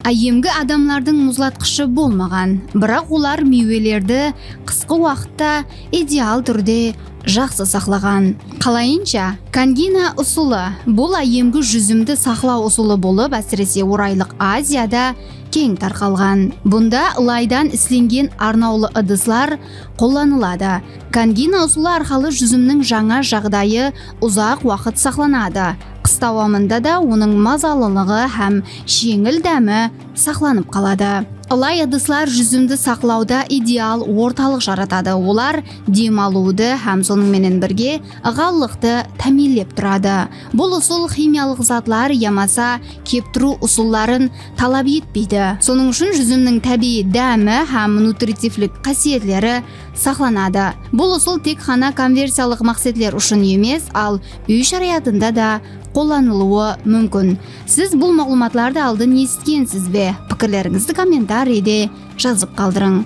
Айемгі адамлардың мұзлатқышы болмаған, бірақ олар мейвелерді қысқы уақытта идеал түрде жақсы сақлаған. Қалайынша, кангина ұсулы бұл айемгі жүзімді сақлау ұсулы болып, әсіресе Орайлық Азияда кең тарқалған. Бұнда лайдан ісленген арнаулы ыдыслар қолданылады. Кангина ұсулы арқылы жүзімнің жаңа жағдайы ұзақ уақыт сақланады. Қыста ауамында да оның мазалылығы һәм жеңіл дәмі сақланып қалады. Лай ыдыслар жүзімді сақлауда идеал орталық жаратады. Олар демалуды һәм сонымен бірге ылғалдықты тәминлеп тұрады. Бұл ұсул химиялық затлар ямаса кептіру ұсулларын талап етпейді. Соның үшін жүзімнің табиғи дәмі һәм нутритивлік қасиетлері сақланады. Бұл ұсул тек қана конверсиялық мақсатлар үшін емес, ал үй шариғатында да қолданылуы мүмкін. Сіз бұл мағлұматларды алдын естігенсіз бе? Пікірлеріңізді комментарийде жазып қалдырың.